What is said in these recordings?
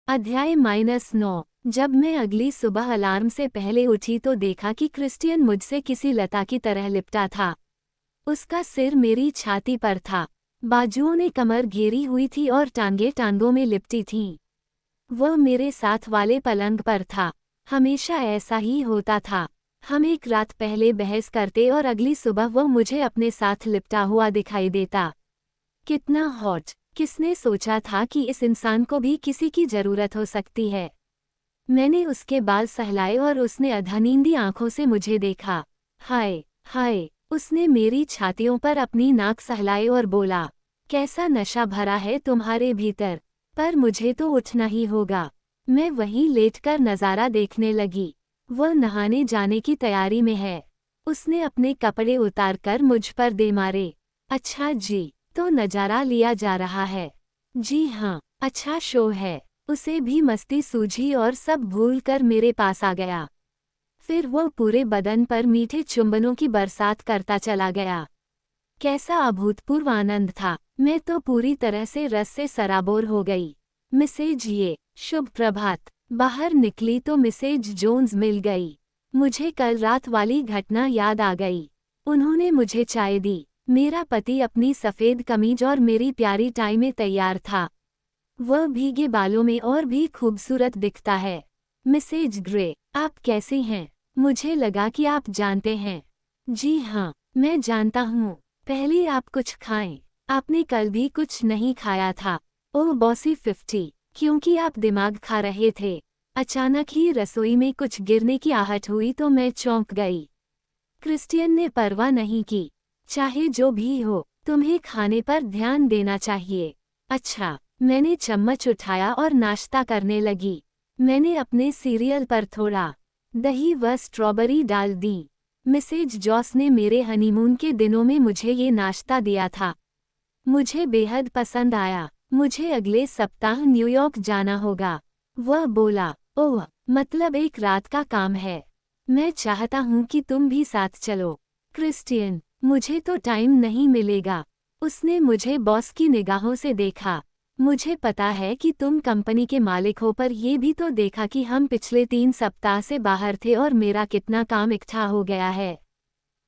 अध्याय -9। जब मैं अगली सुबह अलार्म से पहले उठी तो देखा कि क्रिस्टियन मुझसे किसी लता की तरह लिपटा था। उसका सिर मेरी छाती पर था, बाजुओं ने कमर घेरी हुई थी और टांगें टांगों में लिपटी थीं। वह मेरे साथ वाले पलंग पर था। हमेशा ऐसा ही होता था। हम एक रात पहले बहस करते और अगली सुबह वह मुझे अपने साथ लिपटा हुआ दिखाई देता। कितना हॉट! किसने सोचा था कि इस इंसान को भी किसी की जरूरत हो सकती है। मैंने उसके बाल सहलाए और उसने अधनींदी आंखों से मुझे देखा। हाय हाय! उसने मेरी छातियों पर अपनी नाक सहलाई और बोला, कैसा नशा भरा है तुम्हारे भीतर। पर मुझे तो उठना ही होगा। मैं वहीं लेटकर नज़ारा देखने लगी। वह नहाने जाने की तैयारी में है। उसने अपने कपड़े उतारकर मुझ पर दे मारे। अच्छा जी, तो नजारा लिया जा रहा है। जी हाँ, अच्छा शो है। उसे भी मस्ती सूझी और सब भूलकर मेरे पास आ गया। फिर वह पूरे बदन पर मीठे चुंबनों की बरसात करता चला गया। कैसा अभूतपूर्व आनंद था। मैं तो पूरी तरह से रस से सराबोर हो गई। मिसेज ये, शुभ प्रभात। बाहर निकली तो मिसेज जोन्स मिल गई। मुझे कल रात वाली घटना याद आ गई। उन्होंने मुझे चाय दी। मेरा पति अपनी सफ़ेद कमीज और मेरी प्यारी टाई में तैयार था। वह भीगे बालों में और भी खूबसूरत दिखता है। मिसेज ग्रे, आप कैसी हैं? मुझे लगा कि आप जानते हैं। जी हाँ, मैं जानता हूँ। पहले आप कुछ खाएं। आपने कल भी कुछ नहीं खाया था। ओह बॉसी 50, क्योंकि आप दिमाग खा रहे थे। अचानक ही रसोई में कुछ गिरने की आहट हुई तो मैं चौंक गई। क्रिस्टियन ने परवाह नहीं की। चाहे जो भी हो, तुम्हें खाने पर ध्यान देना चाहिए। अच्छा, मैंने चम्मच उठाया और नाश्ता करने लगी। मैंने अपने सीरियल पर थोड़ा दही व स्ट्रॉबेरी डाल दी। मिसेज जॉस ने मेरे हनीमून के दिनों में मुझे ये नाश्ता दिया था। मुझे बेहद पसंद आया। मुझे अगले सप्ताह न्यूयॉर्क जाना होगा। वह बोला, ओह, मतलब एक रात का काम है। मैं चाहता हूँ कि तुम भी साथ चलो। क्रिस्टियन, मुझे तो टाइम नहीं मिलेगा। उसने मुझे बॉस की निगाहों से देखा। मुझे पता है कि तुम कंपनी के मालिक हो, पर यह भी तो देखा कि हम पिछले 3 सप्ताह से बाहर थे और मेरा कितना काम इकट्ठा हो गया है।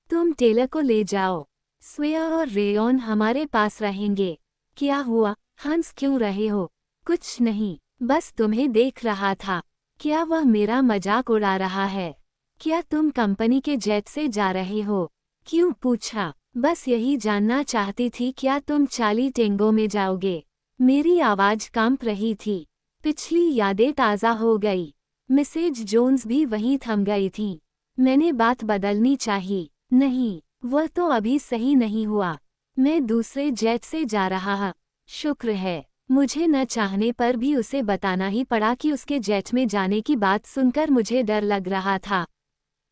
तुम टेलर को ले जाओ। स्वेया और रेयॉन हमारे पास रहेंगे। क्या हुआ, हंस क्यों रहे हो? कुछ नहीं, बस तुम्हें देख रहा था। क्या वह मेरा मजाक उड़ा रहा है? क्या तुम कंपनी के जेट से जा रहे हो? क्यों पूछा? बस यही जानना चाहती थी। क्या तुम चार्ली टेंगो में जाओगे? मेरी आवाज कांप रही थी। पिछली यादें ताज़ा हो गई। मिसेज जोन्स भी वहीं थम गई थीं। मैंने बात बदलनी चाहिए। नहीं, वह तो अभी सही नहीं हुआ। मैं दूसरे जेट से जा रहा हूँ। शुक्र है। मुझे न चाहने पर भी उसे बताना ही पड़ा कि उसके जेट में जाने की बात सुनकर मुझे डर लग रहा था।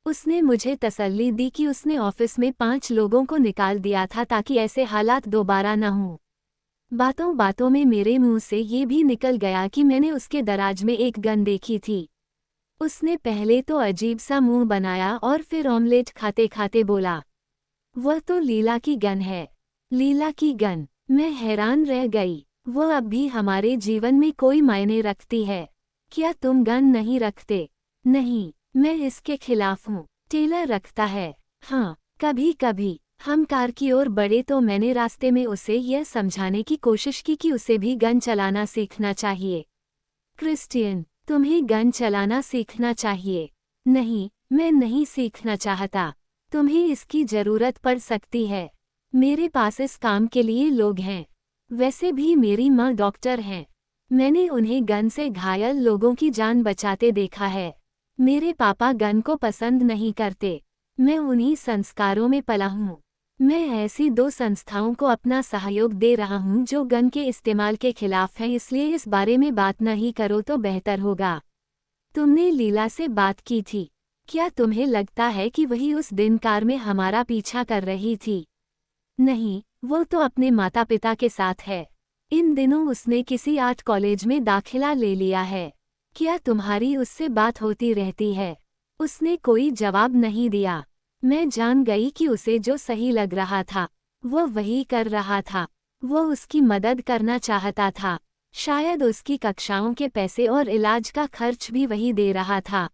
उसने मुझे तसल्ली दी कि उसने ऑफिस में 5 लोगों को निकाल दिया था ताकि ऐसे हालात दोबारा न हों। बातों बातों में मेरे मुंह से ये भी निकल गया कि मैंने उसके दराज में एक गन देखी थी। उसने पहले तो अजीब सा मुंह बनाया और फिर ऑमलेट खाते खाते बोला, वह तो लीला की गन है। लीला की गन? मैं हैरान रह गई। वह अब भी हमारे जीवन में कोई मायने रखती है? क्या तुम गन नहीं रखते? नहीं, मैं इसके खिलाफ हूँ। टेलर रखता है। हाँ, कभी कभी। हम कार की ओर बढ़े तो मैंने रास्ते में उसे यह समझाने की कोशिश की कि उसे भी गन चलाना सीखना चाहिए। क्रिस्टियन, तुम्हें गन चलाना सीखना चाहिए। नहीं, मैं नहीं सीखना चाहता। तुम्हें इसकी जरूरत पड़ सकती है। मेरे पास इस काम के लिए लोग हैं। वैसे भी मेरी माँ डॉक्टर हैं। मैंने उन्हें गन से घायल लोगों की जान बचाते देखा है। मेरे पापा गन को पसंद नहीं करते। मैं उन्हीं संस्कारों में पला हूँ। मैं ऐसी 2 संस्थाओं को अपना सहयोग दे रहा हूँ जो गन के इस्तेमाल के खिलाफ हैं, इसलिए इस बारे में बात नहीं करो तो बेहतर होगा। तुमने लीला से बात की थी? क्या तुम्हें लगता है कि वही उस दिन कार में हमारा पीछा कर रही थी? नहीं, वो तो अपने माता पिता के साथ है। इन दिनों उसने किसी आर्ट कॉलेज में दाखिला ले लिया है। क्या तुम्हारी उससे बात होती रहती है? उसने कोई जवाब नहीं दिया। मैं जान गई कि उसे जो सही लग रहा था, वो वही कर रहा था। वो उसकी मदद करना चाहता था। शायद उसकी कक्षाओं के पैसे और इलाज का खर्च भी वही दे रहा था।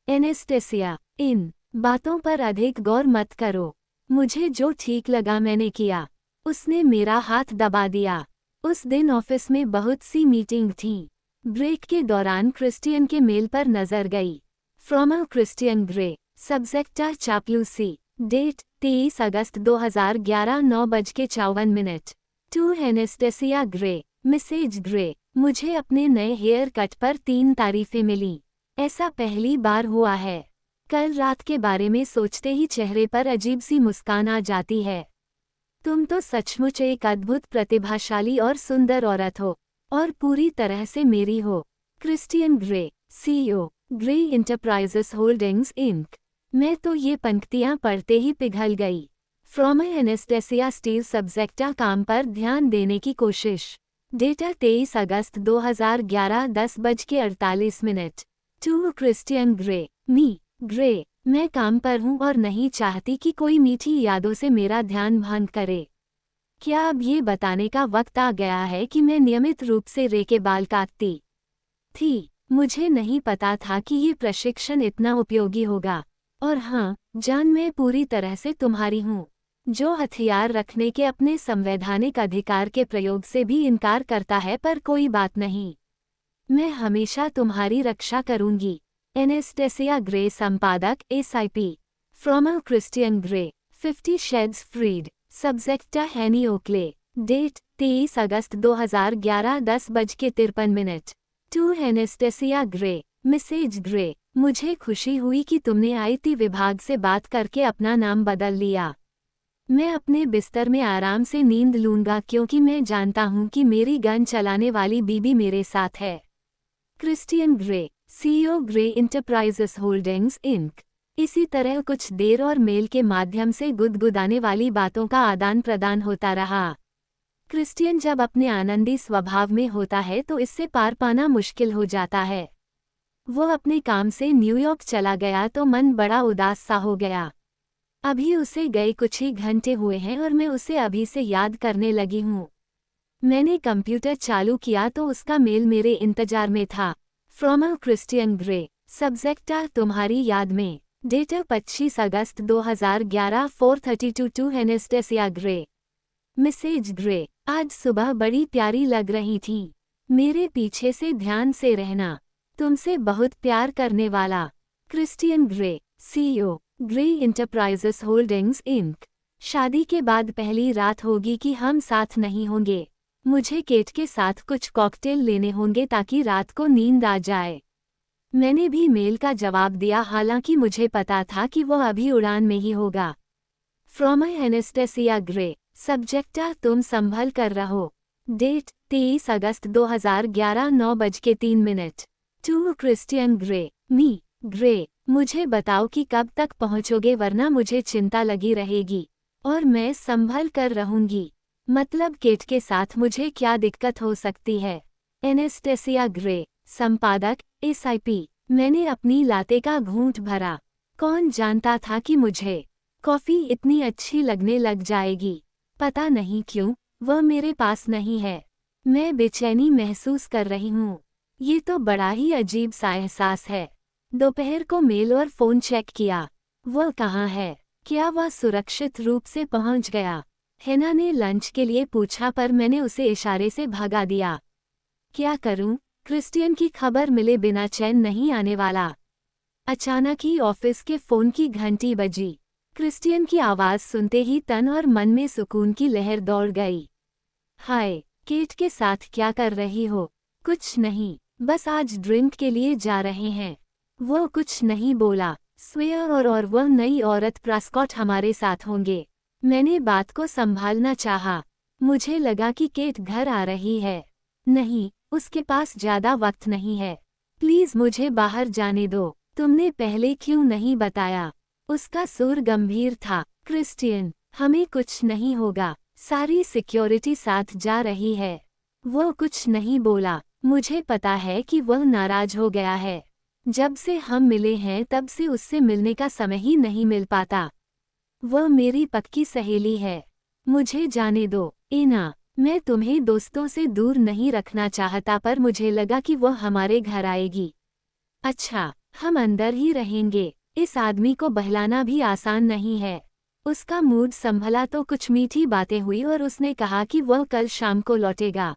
एनेस्टेसिया, इन बातों पर अधिक गौर मत करो। मुझे जो ठीक लगा मैंने किया। उसने मेरा हाथ दबा दिया। उस दिन ऑफिस में बहुत सी मीटिंग थीं। ब्रेक के दौरान क्रिस्टियन के मेल पर नजर गई। From a Christian Grey, subject चापलूसी, डेट 23 अगस्त 2011 9:54। To Anastasia Grey, Mrs Grey, मुझे अपने नए हेयर कट पर 3 तारीफें मिली। ऐसा पहली बार हुआ है। कल रात के बारे में सोचते ही चेहरे पर अजीब सी मुस्कान आ जाती है। तुम तो सचमुच एक अद्भुत प्रतिभाशाली और सुंदर औरत हो, और पूरी तरह से मेरी हो। क्रिस्टियन ग्रे, सीईओ, ग्रे इंटरप्राइजेस होल्डिंग्स इंक। मैं तो ये पंक्तियां पढ़ते ही पिघल गई। फ्रॉम एनेस्टेसिया स्टील सब्जेक्टा काम पर ध्यान देने की कोशिश। डेटा 23 अगस्त 2011 10:48। टू क्रिस्टियन ग्रे, मी ग्रे, मैं काम पर हूँ और नहीं चाहती कि कोई मीठी यादों से मेरा ध्यान भंग करे। क्या अब ये बताने का वक्त आ गया है कि मैं नियमित रूप से रे के बाल काटती थी? मुझे नहीं पता था कि ये प्रशिक्षण इतना उपयोगी होगा। और हाँ, जान, मैं पूरी तरह से तुम्हारी हूँ, जो हथियार रखने के अपने संवैधानिक अधिकार के प्रयोग से भी इनकार करता है। पर कोई बात नहीं, मैं हमेशा तुम्हारी रक्षा करूंगी। एनेस्टेसिया ग्रे, संपादक, SIP। From a Christian Grey, 50 shades freed, subject हैनी ओक्ले, डेट 23 अगस्त 2011 10:53। To Anastasia Grey, Mrs Grey, मुझे खुशी हुई कि तुमने IT विभाग से बात करके अपना नाम बदल लिया। मैं अपने बिस्तर में आराम से नींद लूंगा क्योंकि मैं जानता हूं कि मेरी गन चलाने वाली बीबी मेरे साथ है। Christian Grey, CEO, Grey enterprises holdings Inc. इसी तरह कुछ देर और मेल के माध्यम से गुदगुदाने वाली बातों का आदान प्रदान होता रहा। क्रिस्टियन जब अपने आनंदी स्वभाव में होता है तो इससे पार पाना मुश्किल हो जाता है। वो अपने काम से न्यूयॉर्क चला गया तो मन बड़ा उदास सा हो गया। अभी उसे गए कुछ ही घंटे हुए हैं और मैं उसे अभी से याद करने लगी हूँ। मैंने कंप्यूटर चालू किया तो उसका मेल मेरे इंतजार में था। From a Christian Grey, subject तुम्हारी याद में, डेटा 25 अगस्त 2011 4:32। To Anastasia Grey, Mrs Grey, आज सुबह बड़ी प्यारी लग रही थी। मेरे पीछे से ध्यान से रहना, तुमसे बहुत प्यार करने वाला। Christian Grey, CEO, Grey enterprises holdings Inc. शादी के बाद पहली रात होगी कि हम साथ नहीं होंगे। मुझे केट के साथ कुछ कॉकटेल लेने होंगे ताकि रात को नींद आ जाए। मैंने भी मेल का जवाब दिया, हालांकि मुझे पता था कि वो अभी उड़ान में ही होगा। फ्रॉम एनेस्टेसिया ग्रे, सब्जेक्ट तुम संभल कर रहो, डेट 23 अगस्त 2011 9:03। टू क्रिस्टियन ग्रे, मी ग्रे, मुझे बताओ कि कब तक पहुंचोगे वरना मुझे चिंता लगी रहेगी और मैं संभल कर रहूंगी। मतलब केट के साथ मुझे क्या दिक्कत हो सकती है? एनेस्टेसिया ग्रे, संपादक, SIP। मैंने अपनी लाते का घूंट भरा। कौन जानता था कि मुझे कॉफी इतनी अच्छी लगने लग जाएगी। पता नहीं क्यों वह मेरे पास नहीं है। मैं बेचैनी महसूस कर रही हूँ। ये तो बड़ा ही अजीब सा एहसास है। दोपहर को मेल और फोन चेक किया। वह कहाँ है? क्या वह सुरक्षित रूप से पहुँच गया? हेना ने लंच के लिए पूछा पर मैंने उसे इशारे से भगा दिया। क्या करूं? क्रिस्टियन की खबर मिले बिना चैन नहीं आने वाला। अचानक ही ऑफिस के फोन की घंटी बजी। क्रिस्टियन की आवाज सुनते ही तन और मन में सुकून की लहर दौड़ गई। हाय, केट के साथ क्या कर रही हो? कुछ नहीं, बस आज ड्रिंक के लिए जा रहे हैं। वो कुछ नहीं बोला। स्वेयर और वह नई औरत प्रेस्कॉट हमारे साथ होंगे। मैंने बात को संभालना चाहा। मुझे लगा कि केट घर आ रही है। नहीं, उसके पास ज्यादा वक्त नहीं है। प्लीज मुझे बाहर जाने दो। तुमने पहले क्यों नहीं बताया? उसका सुर गंभीर था। क्रिस्टियन, हमें कुछ नहीं होगा। सारी सिक्योरिटी साथ जा रही है। वो कुछ नहीं बोला। मुझे पता है कि वह नाराज हो गया है। जब से हम मिले हैं तब से उससे मिलने का समय ही नहीं मिल पाता। वह मेरी पक्की सहेली है। मुझे जाने दो। एना, मैं तुम्हें दोस्तों से दूर नहीं रखना चाहता, पर मुझे लगा कि वो हमारे घर आएगी। अच्छा, हम अंदर ही रहेंगे। इस आदमी को बहलाना भी आसान नहीं है। उसका मूड संभला तो कुछ मीठी बातें हुई और उसने कहा कि वह कल शाम को लौटेगा।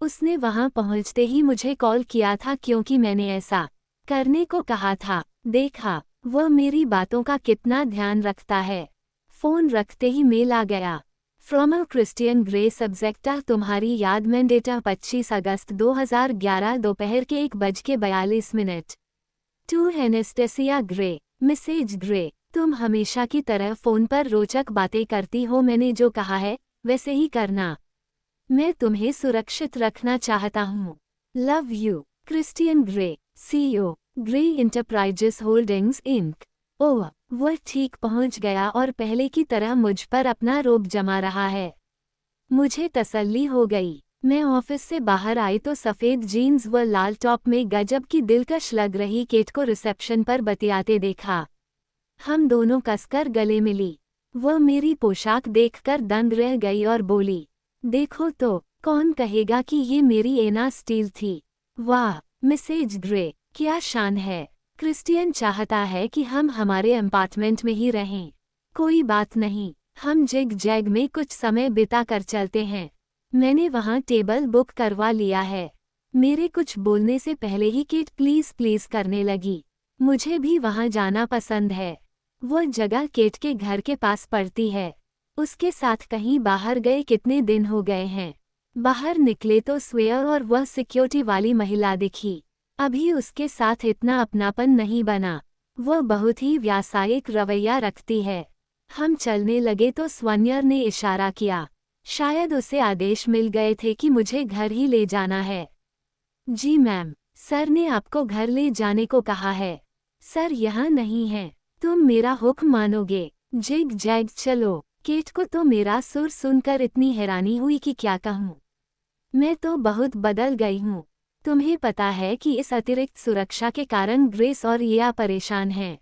उसने वहां पहुंचते ही मुझे कॉल किया था क्योंकि मैंने ऐसा करने को कहा था। देखा, वह मेरी बातों का कितना ध्यान रखता है। फोन रखते ही मेल आ गया। फ्रॉम अ क्रिस्टियन ग्रे सब्जेक्टा तुम्हारी याद में डेटा 25 अगस्त 2011 दोपहर के 1:42। To Anastasia Grey. Mrs Grey, तुम हमेशा की तरह फोन पर रोचक बातें करती हो। मैंने जो कहा है वैसे ही करना। मैं तुम्हें सुरक्षित रखना चाहता हूँ। Love you, Christian Grey, CEO, Grey enterprises holdings Inc. Oh, वह ठीक पहुंच गया और पहले की तरह मुझ पर अपना रोब जमा रहा है। मुझे तसल्ली हो गई। मैं ऑफिस से बाहर आई तो सफ़ेद जीन्स व लाल टॉप में गजब की दिलकश लग रही केट को रिसेप्शन पर बतियाते देखा। हम दोनों कसकर गले मिली। वह मेरी पोशाक देखकर दंग रह गई और बोली, देखो तो, कौन कहेगा कि ये मेरी एना स्टील थी। वाह मिसेज ग्रे, क्या शान है। क्रिस्टियन चाहता है कि हम हमारे अपार्टमेंट में ही रहें। कोई बात नहीं, हम जिग जैग में कुछ समय बिता कर चलते हैं। मैंने वहाँ टेबल बुक करवा लिया है। मेरे कुछ बोलने से पहले ही केट प्लीज प्लीज करने लगी। मुझे भी वहाँ जाना पसंद है। वह जगह केट के घर के पास पड़ती है। उसके साथ कहीं बाहर गए कितने दिन हो गए हैं। बाहर निकले तो स्वेयर और वह सिक्योरिटी वाली महिला दिखी। अभी उसके साथ इतना अपनापन नहीं बना। वह बहुत ही व्यावसायिक रवैया रखती है। हम चलने लगे तो स्वनियर ने इशारा किया। शायद उसे आदेश मिल गए थे कि मुझे घर ही ले जाना है। जी मैम, सर ने आपको घर ले जाने को कहा है। सर यहाँ नहीं है। तुम मेरा हुक्म मानोगे। जिग जैग चलो। केट को तो मेरा सुर सुनकर इतनी हैरानी हुई कि क्या कहूँ। मैं तो बहुत बदल गई हूँ। तुम्हें पता है कि इस अतिरिक्त सुरक्षा के कारण ग्रेस और रिया परेशान हैं।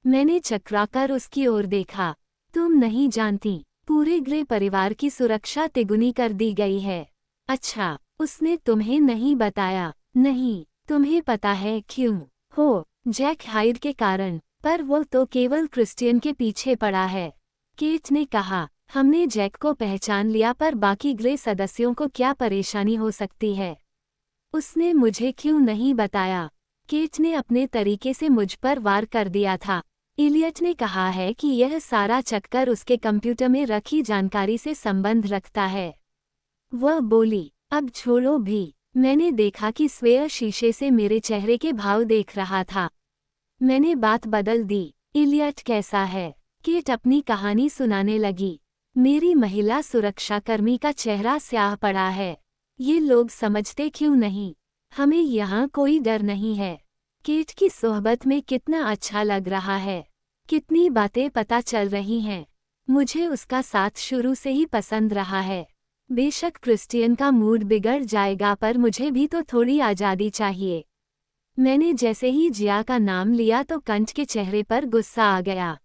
मैंने चकराकर उसकी ओर देखा। तुम नहीं जानती, पूरे ग्रे परिवार की सुरक्षा तिगुनी कर दी गई है। अच्छा, उसने तुम्हें नहीं बताया? नहीं, तुम्हें पता है क्यों? हो, जैक हाइड के कारण, पर वो तो केवल क्रिस्टियन के पीछे पड़ा है। केट ने कहा, हमने जैक को पहचान लिया, पर बाकी ग्रे सदस्यों को क्या परेशानी हो सकती है? उसने मुझे क्यों नहीं बताया? केट ने अपने तरीके से मुझ पर वार कर दिया था। इलियट ने कहा है कि यह सारा चक्कर उसके कंप्यूटर में रखी जानकारी से संबंध रखता है। वह बोली, अब छोड़ो भी। मैंने देखा कि स्वेयर शीशे से मेरे चेहरे के भाव देख रहा था। मैंने बात बदल दी। इलियट कैसा है? केट अपनी कहानी सुनाने लगी। मेरी महिला सुरक्षाकर्मी का चेहरा स्याह पड़ा है। ये लोग समझते क्यों नहीं? हमें यहाँ कोई डर नहीं है। केट की सोहबत में कितना अच्छा लग रहा है। कितनी बातें पता चल रही हैं। मुझे उसका साथ शुरू से ही पसंद रहा है। बेशक क्रिस्टियन का मूड बिगड़ जाएगा, पर मुझे भी तो थोड़ी आज़ादी चाहिए। मैंने जैसे ही जिया का नाम लिया तो कंठ के चेहरे पर गुस्सा आ गया।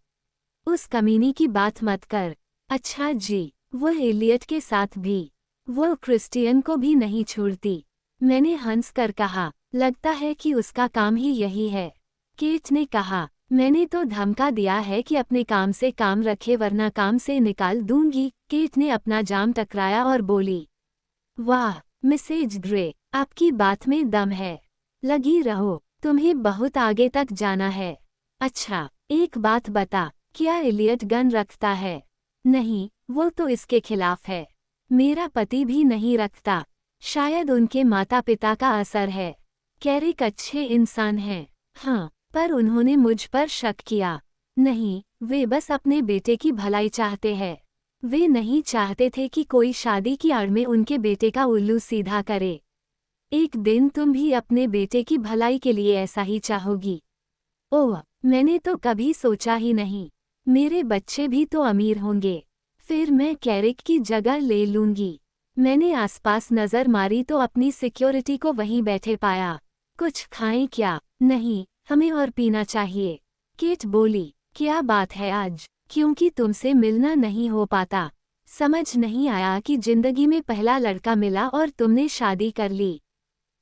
उस कमीनी की बात मत कर। अच्छा जी, वह एलियट के साथ भी। वो क्रिस्टियन को भी नहीं छोड़ती। मैंने हंस कर कहा, लगता है कि उसका काम ही यही है। केट ने कहा, मैंने तो धमका दिया है कि अपने काम से काम रखे वरना काम से निकाल दूंगी। केट ने अपना जाम टकराया और बोली, वाह मिसेज ग्रे, आपकी बात में दम है। लगी रहो, तुम्हें बहुत आगे तक जाना है। अच्छा, एक बात बता, क्या एलियट गन रखता है? नहीं, वो तो इसके खिलाफ है। मेरा पति भी नहीं रखता। शायद उनके माता पिता का असर है। कैरिक अच्छे इंसान हैं। हाँ, पर उन्होंने मुझ पर शक किया। नहीं, वे बस अपने बेटे की भलाई चाहते हैं। वे नहीं चाहते थे कि कोई शादी की आड़ में उनके बेटे का उल्लू सीधा करे। एक दिन तुम भी अपने बेटे की भलाई के लिए ऐसा ही चाहोगी। ओह, मैंने तो कभी सोचा ही नहीं। मेरे बच्चे भी तो अमीर होंगे। फिर मैं कैरिक की जगह ले लूंगी। मैंने आसपास नजर मारी तो अपनी सिक्योरिटी को वहीं बैठे पाया। कुछ खाएं क्या? नहीं, हमें और पीना चाहिए। केट बोली, क्या बात है आज? क्योंकि तुमसे मिलना नहीं हो पाता। समझ नहीं आया कि जिंदगी में पहला लड़का मिला और तुमने शादी कर ली।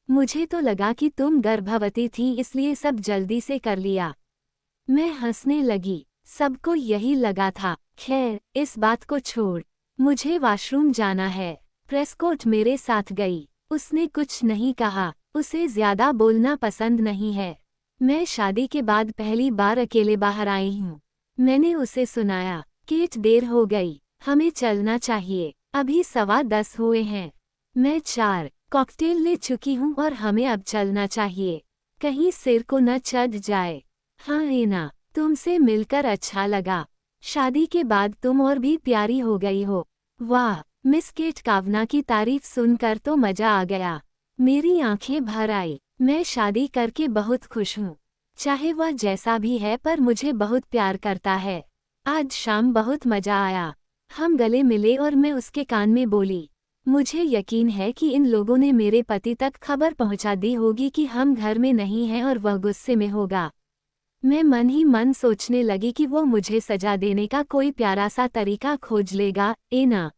मुझे तो लगा कि तुम गर्भवती थी इसलिए सब जल्दी से कर लिया। मैं हंसने लगी। सबको यही लगा था। खैर, इस बात को छोड़, मुझे वॉशरूम जाना है। प्रेस्कॉट मेरे साथ गई। उसने कुछ नहीं कहा, उसे ज्यादा बोलना पसंद नहीं है। मैं शादी के बाद पहली बार अकेले बाहर आई हूँ। मैंने उसे सुनाया, केट देर हो गई, हमें चलना चाहिए, अभी 10:15 हुए हैं। मैं 4 कॉकटेल ले चुकी हूँ और हमें अब चलना चाहिए, कहीं सिर को न चढ़ जाए। हाँ एना, तुमसे मिलकर अच्छा लगा। शादी के बाद तुम और भी प्यारी हो गई हो। वाह, मिस केट कावना की तारीफ सुनकर तो मजा आ गया। मेरी आंखें भर आई। मैं शादी करके बहुत खुश हूँ। चाहे वह जैसा भी है पर मुझे बहुत प्यार करता है। आज शाम बहुत मजा आया। हम गले मिले और मैं उसके कान में बोली, मुझे यकीन है कि इन लोगों ने मेरे पति तक खबर पहुंचा दी होगी कि हम घर में नहीं हैं और वह गुस्से में होगा। मैं मन ही मन सोचने लगी कि वो मुझे सजा देने का कोई प्यारा सा तरीका खोज लेगा। एना,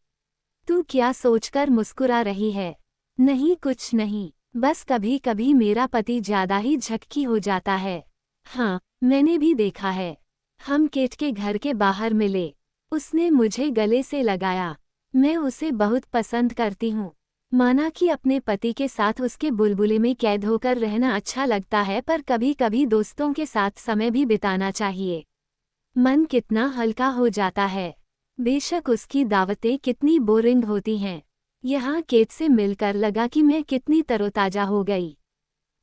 तू क्या सोचकर मुस्कुरा रही है? नहीं कुछ नहीं, बस कभी कभी मेरा पति ज्यादा ही झटकी हो जाता है। हाँ, मैंने भी देखा है। हम केट के घर के बाहर मिले। उसने मुझे गले से लगाया। मैं उसे बहुत पसंद करती हूँ। माना कि अपने पति के साथ उसके बुलबुले में कैद होकर रहना अच्छा लगता है पर कभी कभी दोस्तों के साथ समय भी बिताना चाहिए। मन कितना हल्का हो जाता है। बेशक उसकी दावतें कितनी बोरिंग होती हैं। यहाँ केट से मिलकर लगा कि मैं कितनी तरोताजा हो गई।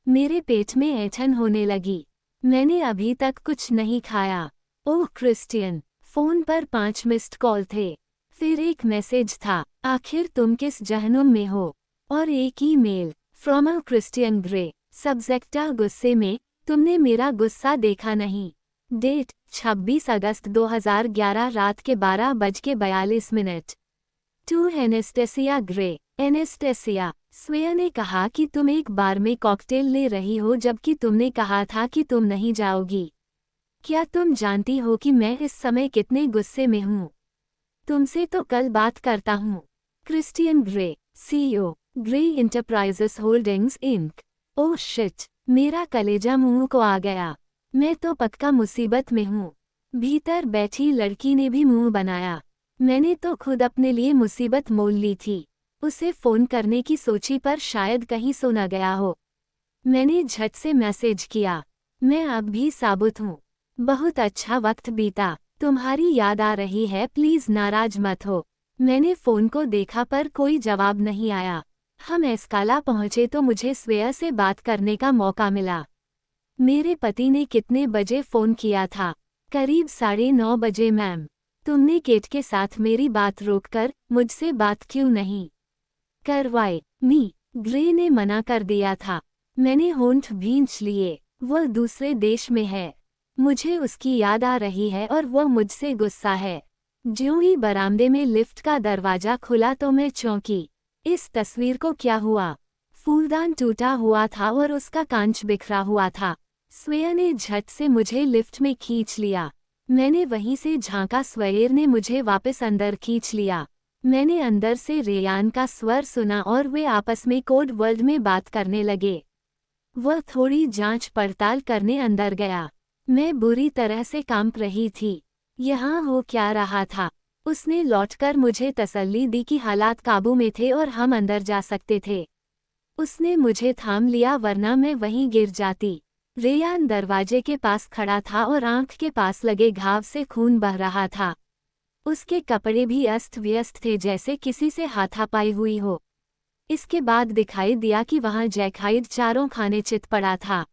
मेरे पेट में ऐंठन होने लगी। मैंने अभी तक कुछ नहीं खाया। ओह क्रिस्टियन, फोन पर 5 मिस्ड कॉल थे। फिर एक मैसेज था, आखिर तुम किस जहनुम में हो? और एक email, from a Christian Grey. Subject गुस्से में, तुमने मेरा गुस्सा देखा नहीं। डेट 26 अगस्त 2011 रात के 12:42। To Anastasia Grey. Anastasia, Sawyer ने कहा कि तुम एक बार में कॉकटेल ले रही हो जबकि तुमने कहा था कि तुम नहीं जाओगी। क्या तुम जानती हो कि मैं इस समय कितने गुस्से में हूँ? तुमसे तो कल बात करता हूँ। Christian Grey, CEO, Grey enterprises holdings Inc. Oh shit, मेरा कलेजा मुंह को आ गया। मैं तो पक्का मुसीबत में हूँ। भीतर बैठी लड़की ने भी मुंह बनाया। मैंने तो खुद अपने लिए मुसीबत मोल ली थी। उसे फोन करने की सोची पर शायद कहीं सो न गया हो। मैंने झट से मैसेज किया, मैं अब भी साबुत हूँ। बहुत अच्छा वक्त बीता। तुम्हारी याद आ रही है, प्लीज नाराज मत हो। मैंने फोन को देखा पर कोई जवाब नहीं आया। हम एस्काला पहुंचे तो मुझे स्वेया से बात करने का मौका मिला। मेरे पति ने कितने बजे फोन किया था? करीब 9:30 बजे मैम। तुमने केट के साथ मेरी बात रोककर मुझसे बात क्यों नहीं करवाई? ग्रे ने मना कर दिया था। मैंने होंठ भींच लिए। वह दूसरे देश में है। मुझे उसकी याद आ रही है और वह मुझसे गुस्सा है। ज्यों ही बरामदे में लिफ्ट का दरवाजा खुला तो मैं चौंकी। इस तस्वीर को क्या हुआ? फूलदान टूटा हुआ था और उसका कांच बिखरा हुआ था। स्वेया ने झट से मुझे लिफ्ट में खींच लिया। मैंने वहीं से झांका। स्वेयर ने मुझे वापस अंदर खींच लिया। मैंने अंदर से रेयान का स्वर सुना और वे आपस में कोड वर्ड में बात करने लगे। वह थोड़ी जांच पड़ताल करने अंदर गया। मैं बुरी तरह से कांप रही थी। यहाँ हो क्या रहा था? उसने लौटकर मुझे तसल्ली दी कि हालात काबू में थे और हम अंदर जा सकते थे। उसने मुझे थाम लिया वरना मैं वहीं गिर जाती। रेयान दरवाजे के पास खड़ा था और आंख के पास लगे घाव से खून बह रहा था। उसके कपड़े भी अस्त व्यस्त थे, जैसे किसी से हाथापाई हुई हो। इसके बाद दिखाई दिया कि वहां जैकहाइड चारों खाने चित पड़ा था।